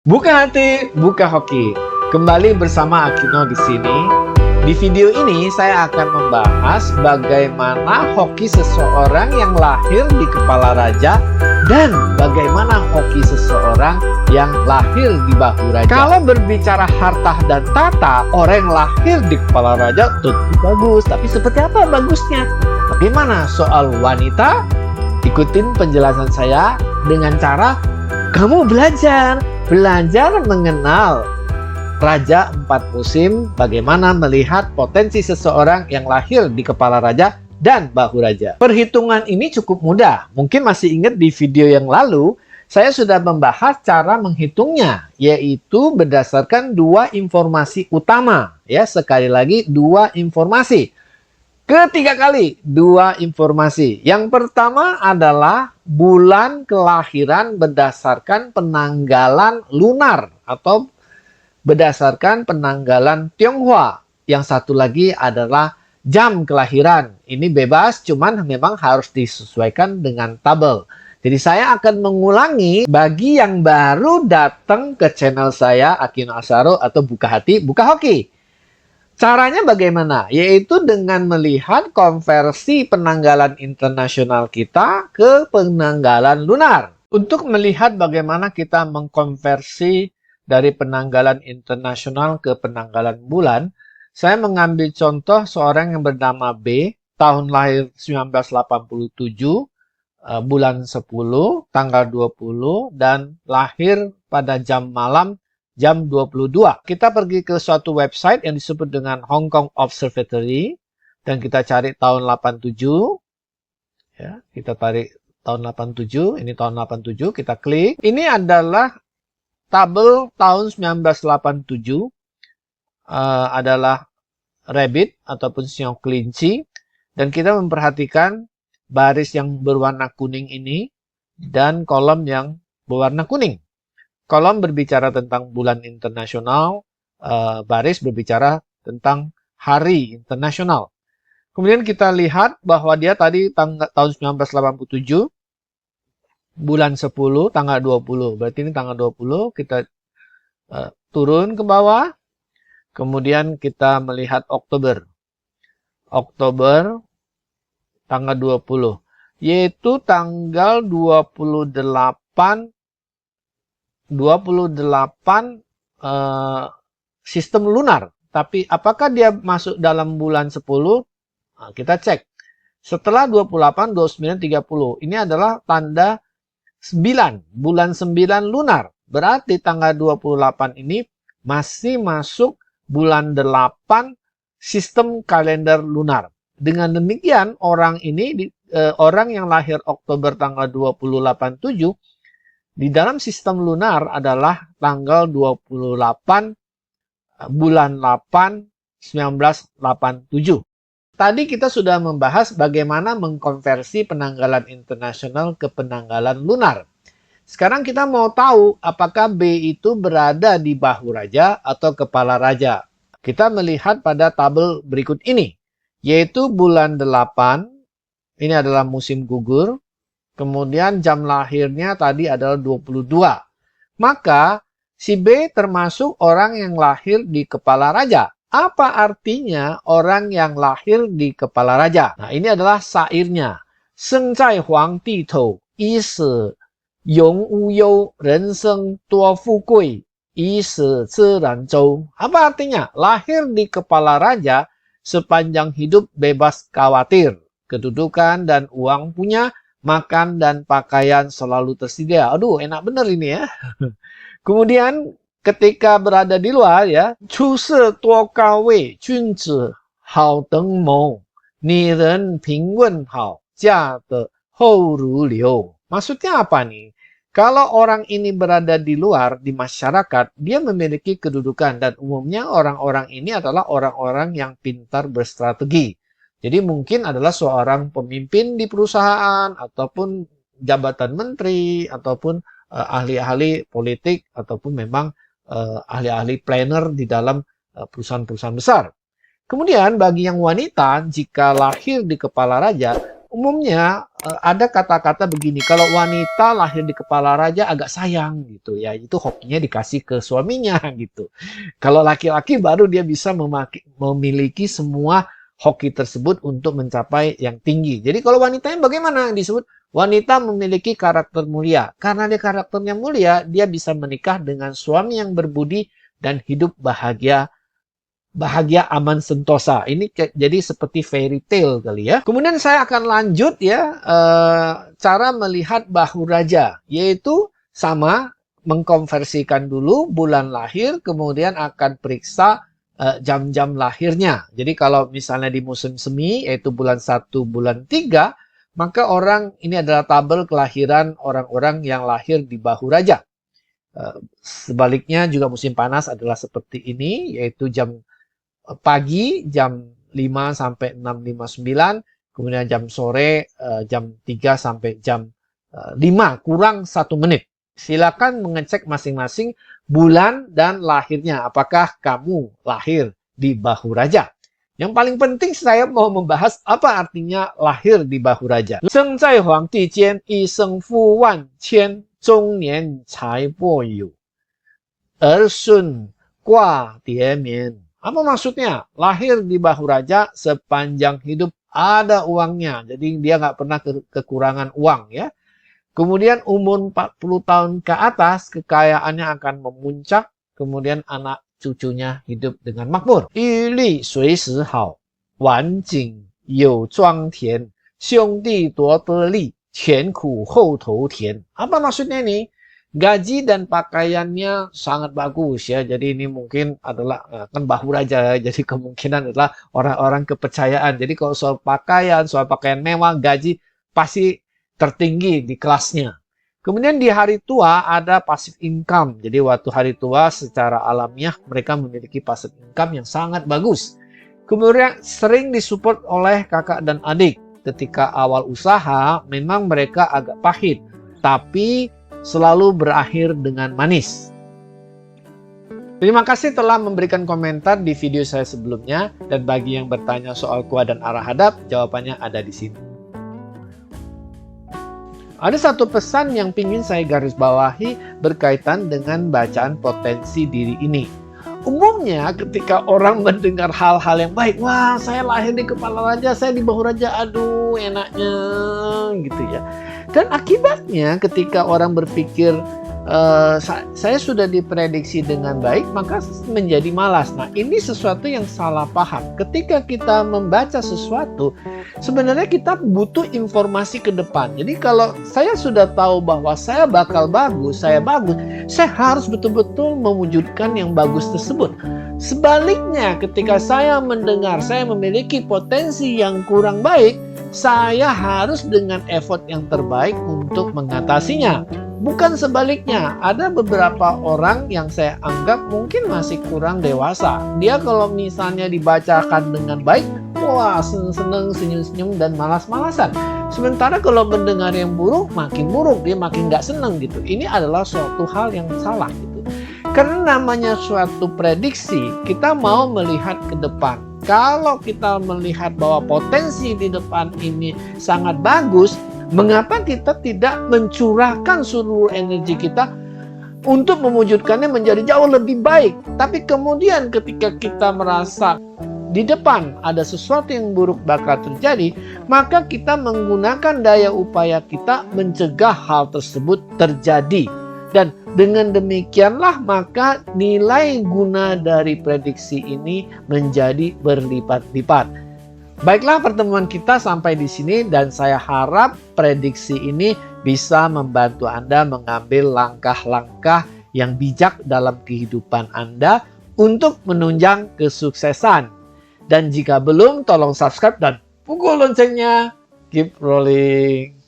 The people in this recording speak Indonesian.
Buka hati, buka hoki. Kembali bersama Akino di sini. Di video ini saya akan membahas bagaimana hoki seseorang yang lahir di kepala raja dan bagaimana hoki seseorang yang lahir di bahu raja. Kalau berbicara harta dan tata, orang yang lahir di kepala raja tentu bagus. Tapi seperti apa bagusnya? Bagaimana soal wanita? Ikutin penjelasan saya dengan cara kamu belajar mengenal Raja 4 Musim, bagaimana melihat potensi seseorang yang lahir di kepala raja dan bahu raja. Perhitungan ini cukup mudah. Mungkin masih ingat di video yang lalu, saya sudah membahas cara menghitungnya, yaitu berdasarkan dua informasi utama. Ya, sekali lagi dua informasi. Ketiga kali dua informasi. Yang pertama adalah bulan kelahiran berdasarkan penanggalan lunar atau berdasarkan penanggalan Tionghoa. Yang satu lagi adalah jam kelahiran. Ini bebas, cuman memang harus disesuaikan dengan tabel. Jadi saya akan mengulangi bagi yang baru datang ke channel saya Akino Asaro atau Buka Hati, Buka Hoki. Caranya bagaimana? Yaitu dengan melihat konversi penanggalan internasional kita ke penanggalan lunar. Untuk melihat bagaimana kita mengkonversi dari penanggalan internasional ke penanggalan bulan, saya mengambil contoh seorang yang bernama B, tahun lahir 1987, bulan 10, tanggal 20, dan lahir pada jam malam jam 22. Kita pergi ke suatu website yang disebut dengan Hong Kong Observatory dan kita cari tahun 87. Ya, kita tarik tahun 87, ini tahun 87, kita klik. Ini adalah tabel tahun 1987. Adalah rabbit ataupun siung kelinci, dan kita memperhatikan baris yang berwarna kuning ini dan kolom yang berwarna kuning. Kolom berbicara tentang bulan internasional, baris berbicara tentang hari internasional. Kemudian kita lihat bahwa dia tadi tahun 1987, bulan 10, tanggal 20. Berarti ini tanggal 20, kita turun ke bawah. Kemudian kita melihat Oktober. Oktober, tanggal 20. Yaitu tanggal 28 sistem lunar. Tapi apakah dia masuk dalam bulan 10? Nah, kita cek. Setelah 28, 29, 30. Ini adalah tanda 9. Bulan 9 lunar. Berarti tanggal 28 ini masih masuk bulan 8 sistem kalender lunar. Dengan demikian, orang ini, orang yang lahir Oktober tanggal 28/7, di dalam sistem lunar adalah tanggal 28 bulan 8 1987. Tadi kita sudah membahas bagaimana mengkonversi penanggalan internasional ke penanggalan lunar. Sekarang kita mau tahu apakah B itu berada di bahu raja atau kepala raja. Kita melihat pada tabel berikut ini, yaitu bulan 8, ini adalah musim gugur. Kemudian jam lahirnya tadi adalah 22. Maka si B termasuk orang yang lahir di kepala raja. Apa artinya orang yang lahir di kepala raja? Nah, ini adalah syairnya. Seng zai huang di tou, yi shi yong wu you, ren seng duo fu gui, yi shi zi ran zhou. Apa artinya? Lahir di kepala raja, sepanjang hidup bebas khawatir. Kedudukan dan uang punya, makan dan pakaian selalu tersedia. Aduh, enak bener ini ya. Kemudian ketika berada di luar ya, 出世多高位，君子好登谋，女人平稳好，嫁得后如流. Maksudnya apa nih? Kalau orang ini berada di luar, di masyarakat, dia memiliki kedudukan dan umumnya orang-orang ini adalah orang-orang yang pintar berstrategi. Jadi mungkin adalah seorang pemimpin di perusahaan, ataupun jabatan menteri, ataupun ahli-ahli politik, ataupun memang ahli-ahli planner di dalam perusahaan-perusahaan besar. Kemudian bagi yang wanita, jika lahir di kepala raja, Umumnya ada kata-kata begini, kalau wanita lahir di kepala raja agak sayang gitu ya, itu hokinya dikasih ke suaminya gitu. Kalau laki-laki baru dia bisa memiliki semua hoki tersebut untuk mencapai yang tinggi. Jadi kalau wanitanya bagaimana disebut? Wanita memiliki karakter mulia. Karena dia karakternya mulia, dia bisa menikah dengan suami yang berbudi dan hidup bahagia, aman, sentosa. Ini jadi seperti fairy tale kali ya. Kemudian saya akan lanjut ya, cara melihat bahu raja, yaitu sama, mengkonversikan dulu bulan lahir, kemudian akan periksa jam-jam lahirnya. Jadi kalau misalnya di musim semi, yaitu bulan 1, bulan 3, maka ini adalah tabel kelahiran orang-orang yang lahir di bahu raja. Sebaliknya juga musim panas adalah seperti ini, yaitu jam pagi jam 5 sampai 6.59, kemudian jam sore jam 3 sampai jam 5 kurang 1 menit. Silakan mengecek masing-masing bulan dan lahirnya. Apakah kamu lahir di bahu raja? Yang paling penting saya mau membahas apa artinya lahir di bahu raja. Seng zai huangdi jian, yi seng fu wan qian, zhong nian cai bo yu. Er sun gua die mian. Apa maksudnya? Lahir di bahu raja, sepanjang hidup ada uangnya. Jadi dia nggak pernah kekurangan uang ya. Kemudian umur 40 tahun ke atas, kekayaannya akan memuncak. Kemudian anak cucunya hidup dengan makmur. Yu li sui shi hao, wan jing you zhuang tian, xiong di duo de li, qian ku hou tou tian. Apa maksudnya ini? Gaji dan pakaiannya sangat bagus ya. Jadi ini mungkin adalah kan bahu raja. Jadi kemungkinan adalah orang-orang kepercayaan. Jadi kalau soal pakaian mewah, gaji pasti tertinggi di kelasnya. Kemudian di hari tua ada passive income. Jadi waktu hari tua secara alamiah mereka memiliki passive income yang sangat bagus. Kemudian sering disupport oleh kakak dan adik. Ketika awal usaha memang mereka agak pahit. Tapi selalu berakhir dengan manis. Terima kasih telah memberikan komentar di video saya sebelumnya, dan bagi yang bertanya soal kuah dan arah hadap, jawabannya ada di sini. Ada satu pesan yang ingin saya garis bawahi berkaitan dengan bacaan potensi diri ini. Umumnya ketika orang mendengar hal-hal yang baik, wah saya lahir di kepala raja, saya di bahu raja, aduh enaknya gitu ya. Dan akibatnya ketika orang berpikir saya sudah diprediksi dengan baik, maka menjadi malas. Nah, ini sesuatu yang salah paham. Ketika kita membaca sesuatu, sebenarnya kita butuh informasi ke depan. Jadi kalau saya sudah tahu bahwa saya bakal bagus, saya harus betul-betul mewujudkan yang bagus tersebut. Sebaliknya, ketika saya mendengar saya memiliki potensi yang kurang baik, saya harus dengan effort yang terbaik untuk mengatasinya. Bukan sebaliknya, ada beberapa orang yang saya anggap mungkin masih kurang dewasa. Dia kalau misalnya dibacakan dengan baik, wah seneng-seneng, senyum-senyum, dan malas-malasan. Sementara kalau mendengar yang buruk, makin buruk, dia makin nggak seneng gitu. Ini adalah suatu hal yang salah gitu. Karena namanya suatu prediksi, kita mau melihat ke depan. Kalau kita melihat bahwa potensi di depan ini sangat bagus, mengapa kita tidak mencurahkan seluruh energi kita untuk mewujudkannya menjadi jauh lebih baik? Tapi kemudian ketika kita merasa di depan ada sesuatu yang buruk bakal terjadi, maka kita menggunakan daya upaya kita mencegah hal tersebut terjadi. Dan dengan demikianlah maka nilai guna dari prediksi ini menjadi berlipat-lipat. Baiklah, pertemuan kita sampai di sini, dan saya harap prediksi ini bisa membantu Anda mengambil langkah-langkah yang bijak dalam kehidupan Anda untuk menunjang kesuksesan. Dan jika belum, tolong subscribe dan pukul loncengnya. Keep rolling.